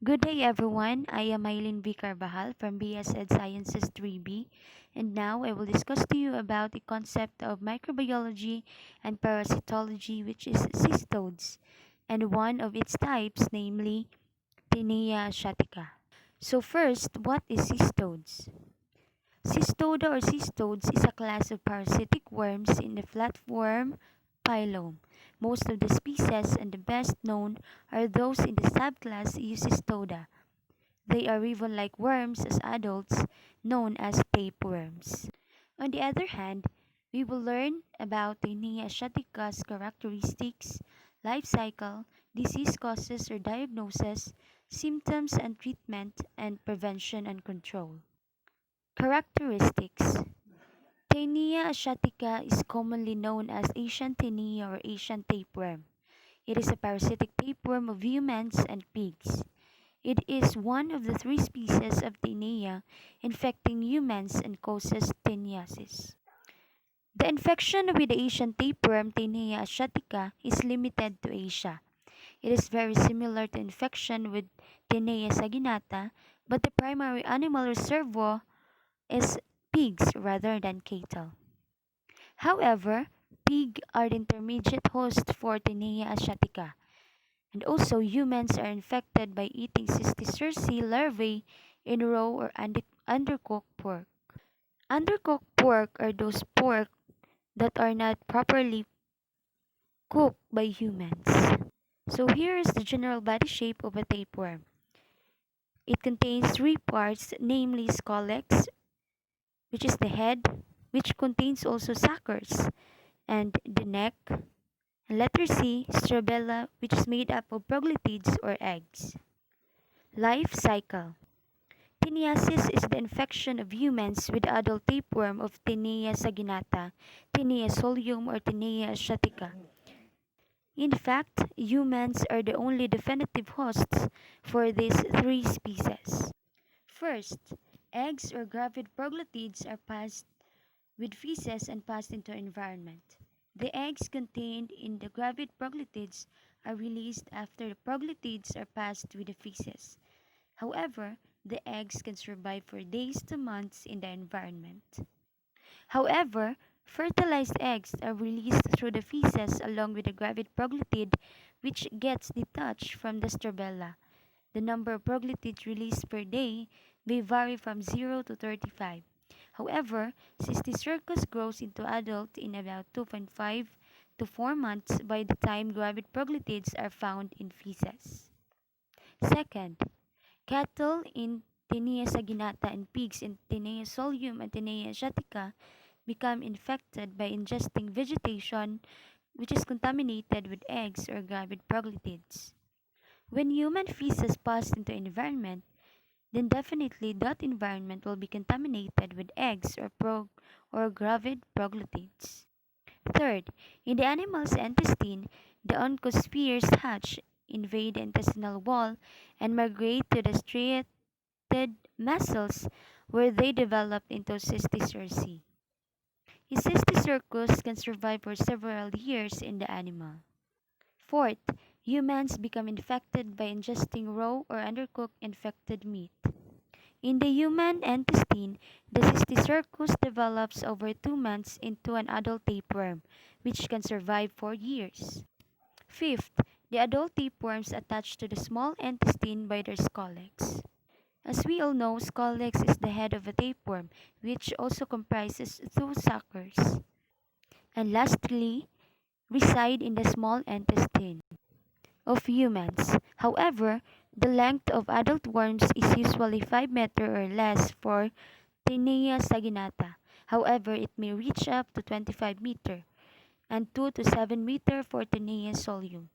Good day, everyone. I am Maylin V. Carvajal from BS Ed Sciences 3B, and now I will discuss to you about the concept of microbiology and parasitology, which is cystodes, and one of its types, namely Tinea asiatica. So first, what is cystodes? Cystoda or cystodes is a class of parasitic worms in the flatworm phylum. Most of the species and the best known are those in the subclass Eucystoda. They are ribbon-like worms as adults, known as tapeworms. On the other hand, we will learn about Tinea asiatica's characteristics, life cycle, disease causes or diagnosis, symptoms and treatment, and prevention and control. Characteristics. Tinea asiatica is commonly known as Asian tinea or Asian tapeworm. It is a parasitic tapeworm of humans and pigs. It is one of the three species of Tinea infecting humans and causes teniasis. The infection with the Asian tapeworm Tinea asiatica is limited to Asia. It is very similar to infection with Tinea saginata, but the primary animal reservoir is pigs rather than cattle. However, pig are the intermediate host for Tinea asiatica, and also humans are infected by eating Cysticerci larvae in raw or undercooked pork. Undercooked pork are those pork that are not properly cooked by humans. So here is the general body shape of a tapeworm. It contains three parts, namely scolex, which is the head, which contains also suckers, and the neck, and letter C, strobella, which is made up of proglottids or eggs. Life cycle. Teniasis is the infection of humans with adult tapeworm of Tinea saginata, Tinea solium, or Tinea asiatica. In fact, humans are the only definitive hosts for these three species. First, eggs or gravid proglottids are passed with feces and passed into environment. The eggs contained in the gravid proglottids are released after the proglottids are passed with the feces. However, the eggs can survive for days to months in the environment. However, fertilized eggs are released through the feces along with the gravid proglottid, which gets detached from the strobella. The number of proglottids released per day may vary from 0 to 35. However, Cysticercus grows into adult in about 2.5 to 4 months by the time gravid proglottids are found in feces. Second, cattle in Tinea saginata and pigs in Tinea solium and Tinea asiatica become infected by ingesting vegetation which is contaminated with eggs or gravid proglottids. When human feces pass into environment, then definitely that environment will be contaminated with eggs or gravid proglottids. Third, in the animal's intestine, the oncospheres hatch, invade the intestinal wall, and migrate to the striated muscles where they develop into cysticerci. Cysticercus can survive for several years in the animal. Fourth, humans become infected by ingesting raw or undercooked infected meat. In the human intestine, the cysticercus develops over 2 months into an adult tapeworm, which can survive for years. Fifth, the adult tapeworms attach to the small intestine by their scolex. As we all know, scolex is the head of a tapeworm, which also comprises two suckers. And lastly, reside in the small intestine of humans. However, the length of adult worms is usually 5 meters or less for Tinea saginata. However, it may reach up to 25 meters and 2 to 7 meters for Tinea solium.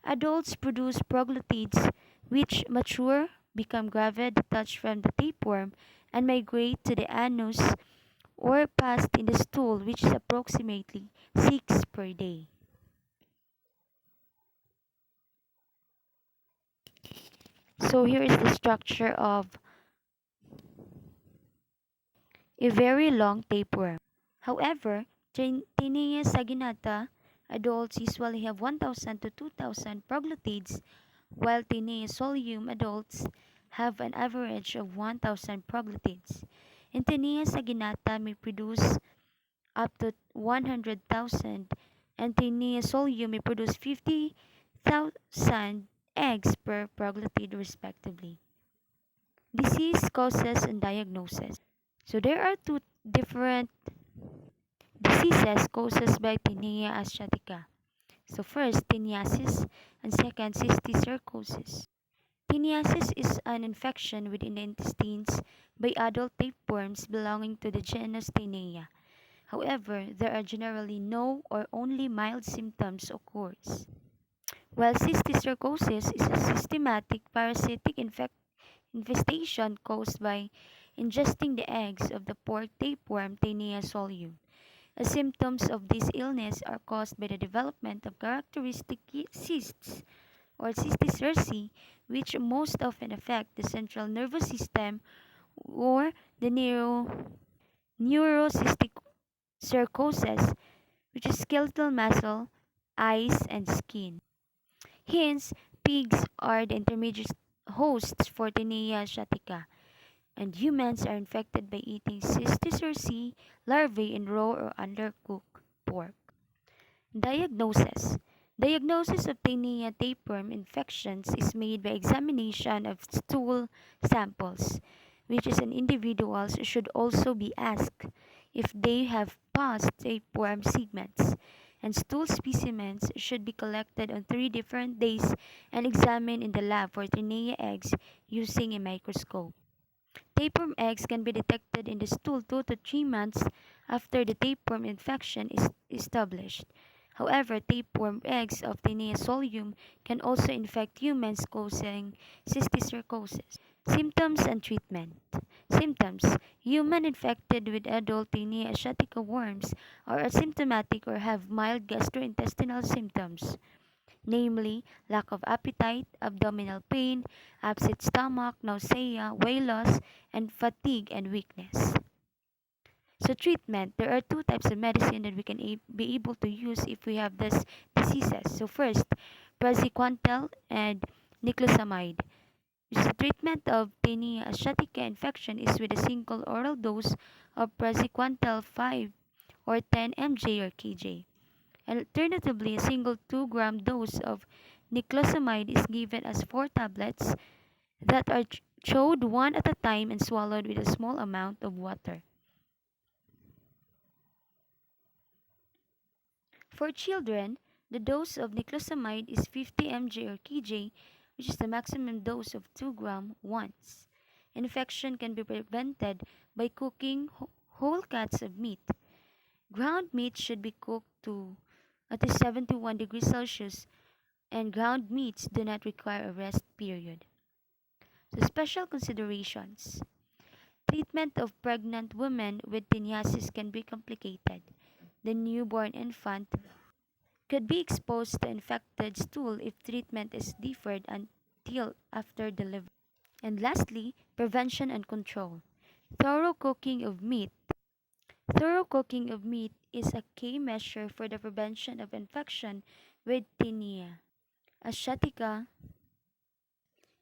Adults produce proglottids which mature, become gravid, detach from the tapeworm, and migrate to the anus or passed in the stool, which is approximately 6 per day. So here is the structure of a very long tapeworm. However, Tinea saginata adults usually have 1,000 to 2,000 proglottids, while Tinea solium adults have an average of 1,000 proglutids. And Tinea saginata may produce up to 100,000, and Tinea solium may produce 50,000 eggs per proglutid respectively. Disease causes and diagnosis. So there are two different diseases caused by Tinea asiatica. So first, tiniasis, and second, cysticercosis. Tiniasis is an infection within the intestines by adult tapeworms belonging to the genus Tinea. However, there are generally no or only mild symptoms occurs. While cysticercosis is a systematic parasitic infestation caused by ingesting the eggs of the pork tapeworm Tinea solium. The symptoms of this illness are caused by the development of characteristic cysts or cysticerci, which most often affect the central nervous system or the neurocystic cercosis, which is skeletal muscle, eyes, and skin. Hence, pigs are the intermediate hosts for Tinea asiatica, and humans are infected by eating cysticerci larvae in raw or undercooked pork. Diagnosis. Diagnosis of Tinea tapeworm infections is made by examination of stool samples, which is an individuals should also be asked if they have past tapeworm segments, and stool specimens should be collected on 3 different days and examined in the lab for Tinea eggs using a microscope. Tapeworm eggs can be detected in the stool 2 to 3 months after the tapeworm infection is established. However, tapeworm eggs of Tinea solium can also infect humans, causing cysticercosis. Symptoms and treatment. Symptoms. Human infected with adult Tinea asiatica worms are asymptomatic or have mild gastrointestinal symptoms, namely lack of appetite, abdominal pain, upset stomach, nausea, weight loss, and fatigue and weakness. So treatment, there are two types of medicine that we can be able to use if we have these diseases. So first, praziquantel and niclosamide. The treatment of Tinea asiatica infection is with a single oral dose of praziquantel 5 or 10 mg or kg. Alternatively, a single 2-gram dose of niclosamide is given as 4 tablets that are chewed one at a time and swallowed with a small amount of water. For children, the dose of niclosamide is 50 mg or kg, which is the maximum dose of 2 gram once. Infection can be prevented by cooking whole cuts of meat. Ground meat should be cooked to at least 71 degrees Celsius, and ground meats do not require a rest period. So special considerations. Treatment of pregnant women with teniasis can be complicated. The newborn infant could be exposed to infected stool if treatment is deferred until after delivery. And lastly, prevention and control. Thorough cooking of meat. Thorough cooking of meat is a key measure for the prevention of infection with tinea asiatica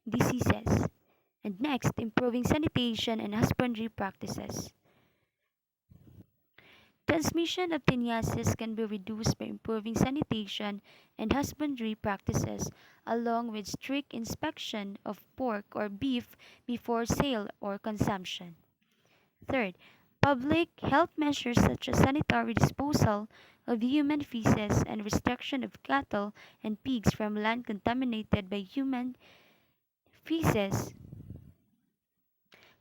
diseases. And next, improving sanitation and husbandry practices. Transmission of teniasis can be reduced by improving sanitation and husbandry practices, along with strict inspection of pork or beef before sale or consumption. Third, public health measures such as sanitary disposal of human feces and restriction of cattle and pigs from land contaminated by human feces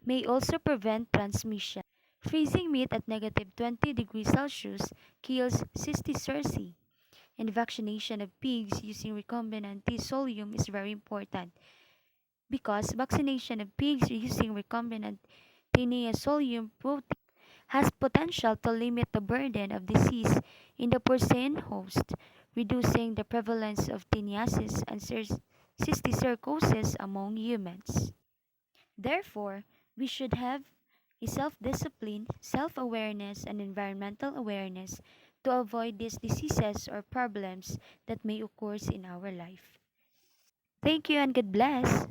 may also prevent transmission. Freezing meat at negative 20 degrees Celsius kills cysticerci, and vaccination of pigs using recombinant T solium is very important because vaccination of pigs using recombinant Tinea solium protein has potential to limit the burden of disease in the porcine host, reducing the prevalence of teniasis and cysticercosis among humans. Therefore, we should have a self-discipline, self-awareness, and environmental awareness to avoid these diseases or problems that may occur in our life. Thank you and God bless.